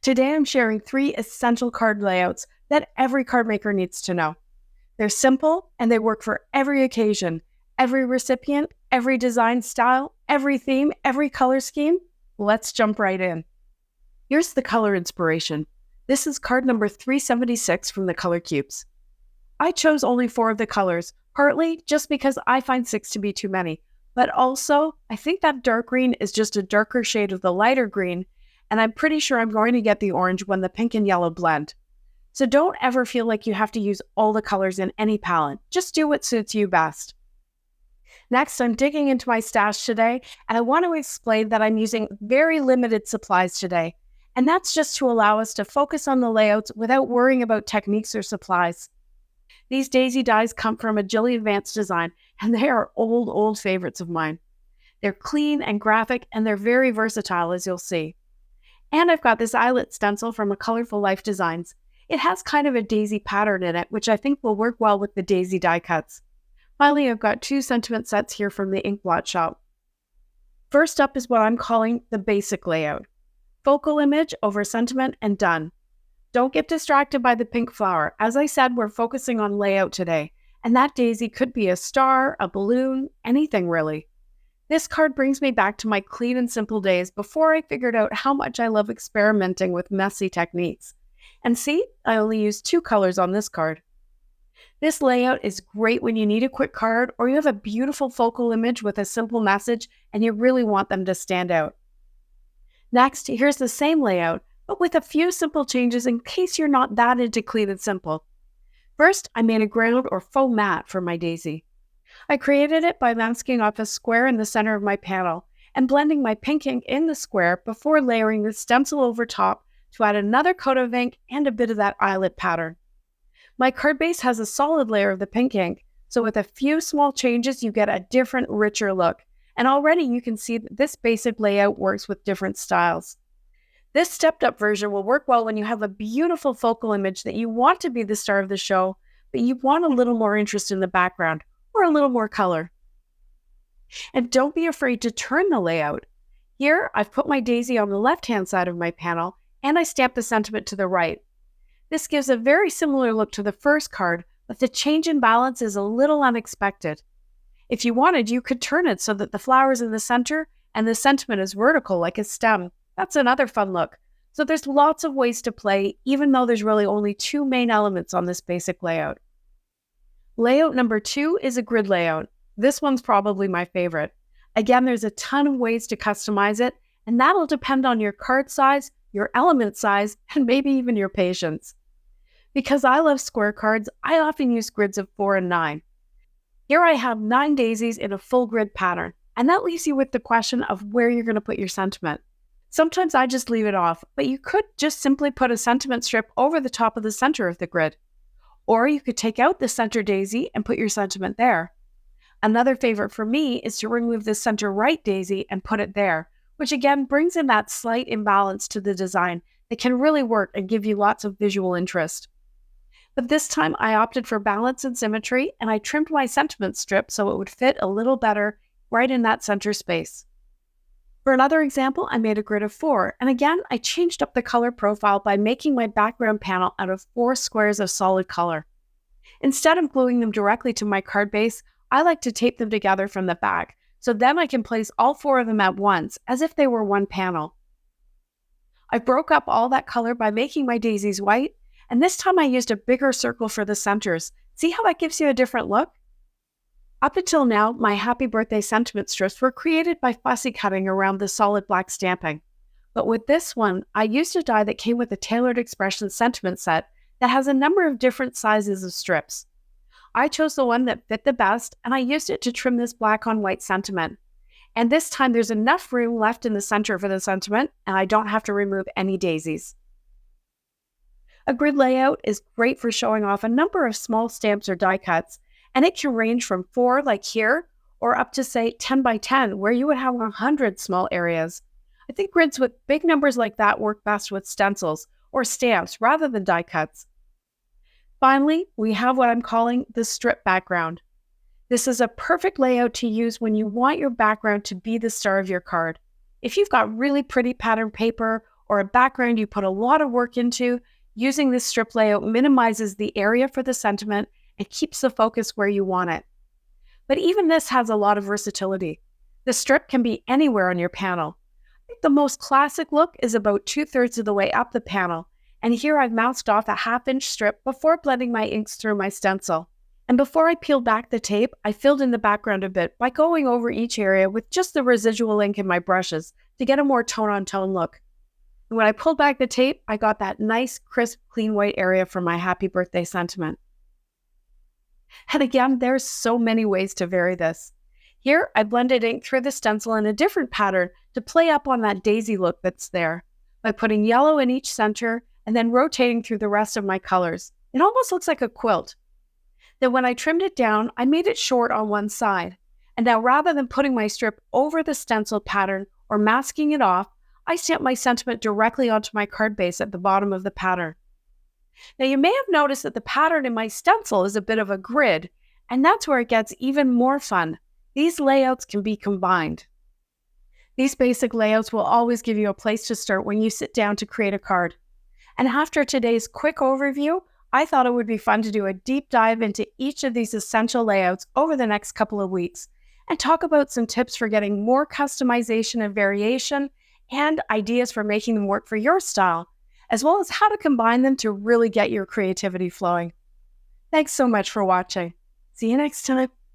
Today I'm sharing 3 essential card layouts that every card maker needs to know. They're simple and they work for every occasion, every recipient, every design style, every theme, every color scheme. Let's jump right in. Here's the color inspiration. This is card number 376 from the Color Cubes. I chose only 4 of the colors, partly just because I find 6 to be too many, but also I think that dark green is just a darker shade of the lighter green, and I'm pretty sure I'm going to get the orange when the pink and yellow blend. So don't ever feel like you have to use all the colors in any palette. Just do what suits you best. Next, I'm digging into my stash today, and I want to explain that I'm using very limited supplies today. And that's just to allow us to focus on the layouts without worrying about techniques or supplies. These Daisy dies come from Agility Advanced Design, and they are old favorites of mine. They're clean and graphic, and they're very versatile, as you'll see. And I've got this Eyelet stencil from a Colorful Life Designs. It has kind of a daisy pattern in it, which I think will work well with the daisy die cuts. Finally, I've got 2 sentiment sets here from the ink blot shop. First up is what I'm calling the basic layout. Focal image over sentiment and done. Don't get distracted by the pink flower. As I said, we're focusing on layout today, and that daisy could be a star, a balloon, anything really. This card brings me back to my clean and simple days before I figured out how much I love experimenting with messy techniques. And see, I only used 2 colors on this card. This layout is great when you need a quick card or you have a beautiful focal image with a simple message and you really want them to stand out. Next, here's the same layout, but with a few simple changes in case you're not that into clean and simple. First, I made a ground or faux mat for my daisy. I created it by masking off a square in the center of my panel and blending my pink ink in the square before layering the stencil over top to add another coat of ink and a bit of that eyelet pattern. My card base has a solid layer of the pink ink, so with a few small changes you get a different, richer look, and already you can see that this basic layout works with different styles. This stepped-up version will work well when you have a beautiful focal image that you want to be the star of the show, but you want a little more interest in the background, or a little more color. And don't be afraid to turn the layout. Here, I've put my daisy on the left-hand side of my panel, and I stamped the sentiment to the right. This gives a very similar look to the first card, but the change in balance is a little unexpected. If you wanted, you could turn it so that the flower is in the center and the sentiment is vertical like a stem. That's another fun look. So there's lots of ways to play, even though there's really only 2 main elements on this basic layout. Layout number 2 is a grid layout. This one's probably my favorite. Again, there's a ton of ways to customize it, and that'll depend on your card size, your element size, and maybe even your patience. Because I love square cards, I often use grids of 4 and 9. Here I have 9 daisies in a full grid pattern, and that leaves you with the question of where you're going to put your sentiment. Sometimes I just leave it off, but you could just simply put a sentiment strip over the top of the center of the grid. Or you could take out the center daisy and put your sentiment there. Another favorite for me is to remove the center right daisy and put it there, which again brings in that slight imbalance to the design that can really work and give you lots of visual interest. But this time I opted for balance and symmetry, and I trimmed my sentiment strip so it would fit a little better right in that center space. For another example, I made a grid of 4, and again I changed up the color profile by making my background panel out of 4 squares of solid color. Instead of gluing them directly to my card base, I like to tape them together from the back, so then I can place all 4 of them at once, as if they were one panel. I broke up all that color by making my daisies white, and this time I used a bigger circle for the centers. See how that gives you a different look? Up until now, my happy birthday sentiment strips were created by fussy cutting around the solid black stamping. But with this one, I used a die that came with a Tailored Expression sentiment set that has a number of different sizes of strips. I chose the one that fit the best, and I used it to trim this black on white sentiment. And this time there's enough room left in the center for the sentiment, and I don't have to remove any daisies. A grid layout is great for showing off a number of small stamps or die cuts, and it can range from 4 like here, or up to say 10 by 10, where you would have 100 small areas. I think grids with big numbers like that work best with stencils or stamps rather than die cuts. Finally, we have what I'm calling the strip background. This is a perfect layout to use when you want your background to be the star of your card. If you've got really pretty pattern paper or a background you put a lot of work into, using this strip layout minimizes the area for the sentiment and keeps the focus where you want it. But even this has a lot of versatility. The strip can be anywhere on your panel. I think the most classic look is about 2/3 of the way up the panel, and here I've moused off a 1/2-inch strip before blending my inks through my stencil. And before I peeled back the tape, I filled in the background a bit by going over each area with just the residual ink in my brushes to get a more tone-on-tone look. And when I pulled back the tape, I got that nice, crisp, clean white area for my happy birthday sentiment. And again, there's so many ways to vary this. Here, I blended ink through the stencil in a different pattern to play up on that daisy look that's there, by putting yellow in each center and then rotating through the rest of my colors. It almost looks like a quilt. Then when I trimmed it down, I made it short on one side. And now rather than putting my strip over the stencil pattern or masking it off, I stamped my sentiment directly onto my card base at the bottom of the pattern. Now you may have noticed that the pattern in my stencil is a bit of a grid, and that's where it gets even more fun. These layouts can be combined. These basic layouts will always give you a place to start when you sit down to create a card. And after today's quick overview, I thought it would be fun to do a deep dive into each of these essential layouts over the next couple of weeks and talk about some tips for getting more customization and variation and ideas for making them work for your style, as well as how to combine them to really get your creativity flowing. Thanks so much for watching. See you next time.